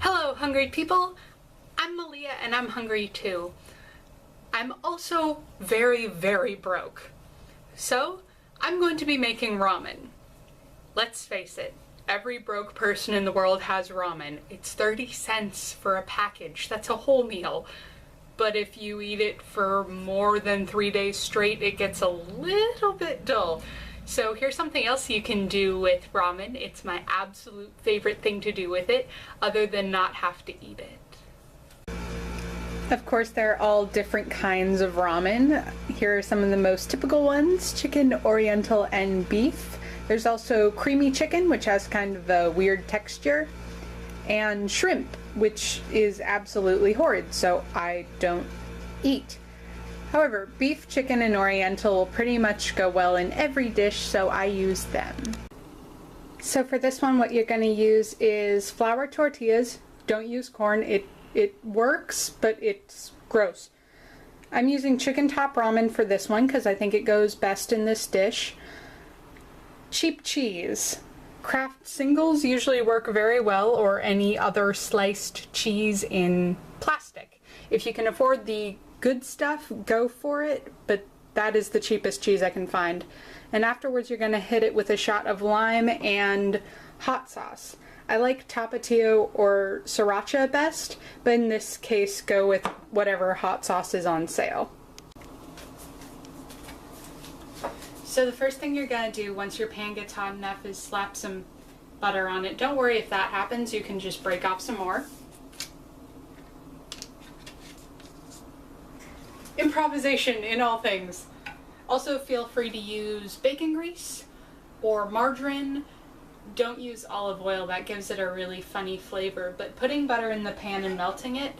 Hello, hungry people! I'm Malia and I'm hungry too. I'm also very, very broke. So, I'm going to be making ramen. Let's face it, every broke person in the world has ramen. It's 30 cents for a package. That's a whole meal. But if you eat it for more than 3 days straight, it gets a little bit dull. So here's something else you can do with ramen. It's my absolute favorite thing to do with it, other than not have to eat it. Of course, they're all different kinds of ramen. Here are some of the most typical ones: chicken, oriental, and beef. There's also creamy chicken, which has kind of a weird texture, and shrimp, which is absolutely horrid, so I don't eat. However, beef, chicken, and oriental will pretty much go well in every dish, so I use them. So for this one, what you're going to use is flour tortillas. Don't use corn. It works, but it's gross. I'm using chicken top ramen for this one because I think it goes best in this dish. Cheap cheese. Kraft singles usually work very well, or any other sliced cheese in plastic. If you can afford the good stuff, go for it, but that is the cheapest cheese I can find. And afterwards you're going to hit it with a shot of lime and hot sauce. I like Tapatio or Sriracha best, but in this case go with whatever hot sauce is on sale. So the first thing you're going to do once your pan gets hot enough is slap some butter on it. Don't worry if that happens, you can just break off some more. Improvisation in all things. Also feel free to use bacon grease or margarine. Don't use olive oil, that gives it a really funny flavor, but putting butter in the pan and melting it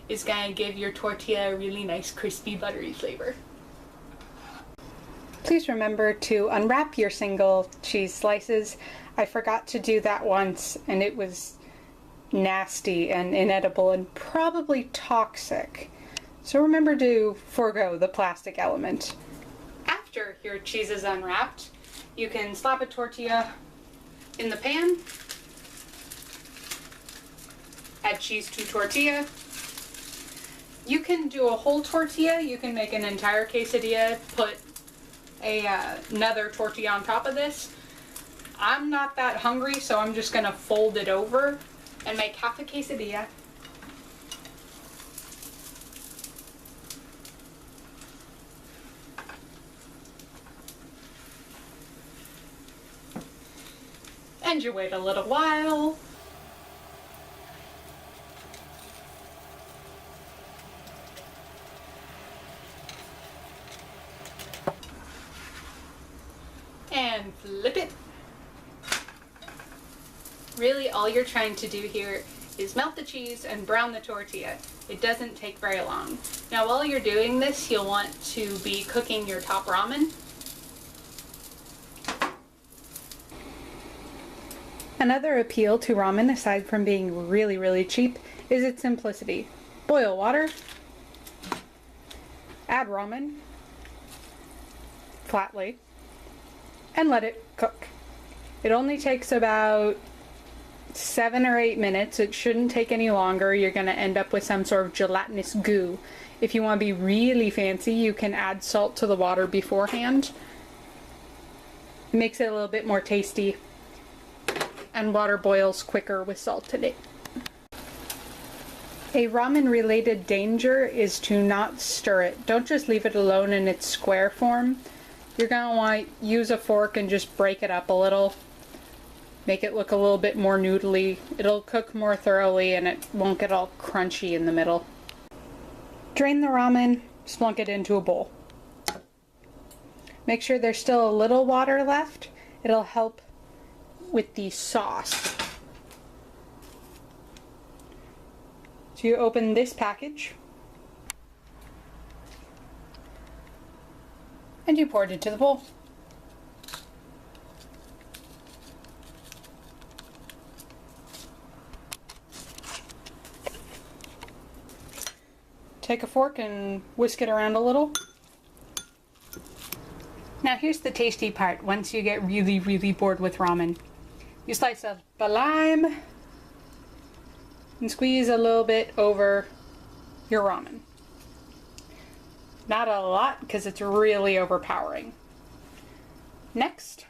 is going to give your tortilla a really nice crispy buttery flavor. Please remember to unwrap your single cheese slices. I forgot to do that once and it was nasty and inedible and probably toxic. So remember to forego the plastic element. After your cheese is unwrapped, you can slap a tortilla in the pan, add cheese to tortilla. You can do a whole tortilla, you can make an entire quesadilla, put another tortilla on top of this. I'm not that hungry, so I'm just gonna fold it over and make half a quesadilla. And you wait a little while. And flip it. Really, all you're trying to do here is melt the cheese and brown the tortilla. It doesn't take very long. Now while you're doing this, you'll want to be cooking your top ramen. Another appeal to ramen, aside from being really, really cheap, is its simplicity. Boil water, add ramen flatly, and let it cook. It only takes about 7 or 8 minutes. It shouldn't take any longer. You're going to end up with some sort of gelatinous goo. If you want to be really fancy, you can add salt to the water beforehand. It makes it a little bit more tasty. And water boils quicker with salt in it. A ramen related danger is to not stir it. Don't just leave it alone in its square form. You're going to want to use a fork and just break it up a little. Make it look a little bit more noodly. It'll cook more thoroughly and it won't get all crunchy in the middle. Drain the ramen, splunk it into a bowl. Make sure there's still a little water left. It'll help with the sauce. So you open this package and you pour it into the bowl. Take a fork and whisk it around a little. Now here's the tasty part once you get really, really bored with ramen. You slice up a lime, and squeeze a little bit over your ramen. Not a lot because it's really overpowering. Next,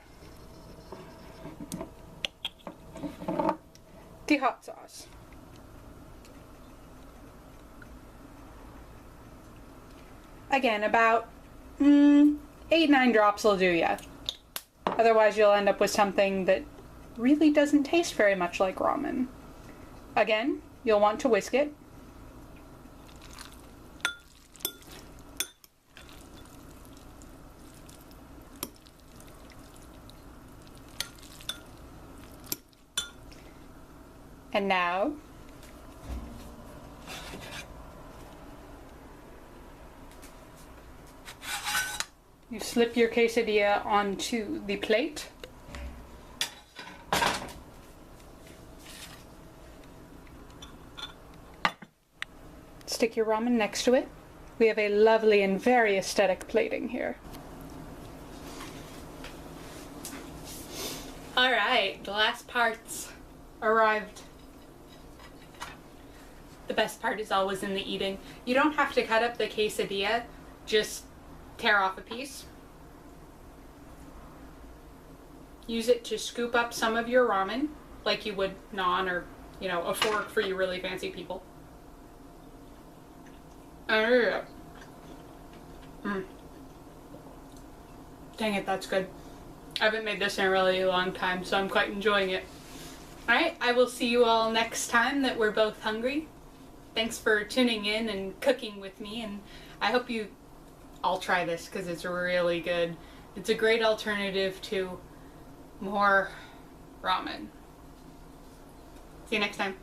the hot sauce. Again, about 8-9 drops will do ya. Otherwise you'll end up with something that really doesn't taste very much like ramen. Again, you'll want to whisk it. And now, you slip your quesadilla onto the plate. Stick your ramen next to it. We have a lovely and very aesthetic plating here. Alright, the last part's arrived. The best part is always in the eating. You don't have to cut up the quesadilla, just tear off a piece. Use it to scoop up some of your ramen, like you would naan or, you know, a fork for you really fancy people. Dang it, that's good. I haven't made this in a really long time, so I'm quite enjoying it. Alright, I will see you all next time that we're both hungry. Thanks for tuning in and cooking with me, and I hope you all try this because it's really good. It's a great alternative to more ramen. See you next time.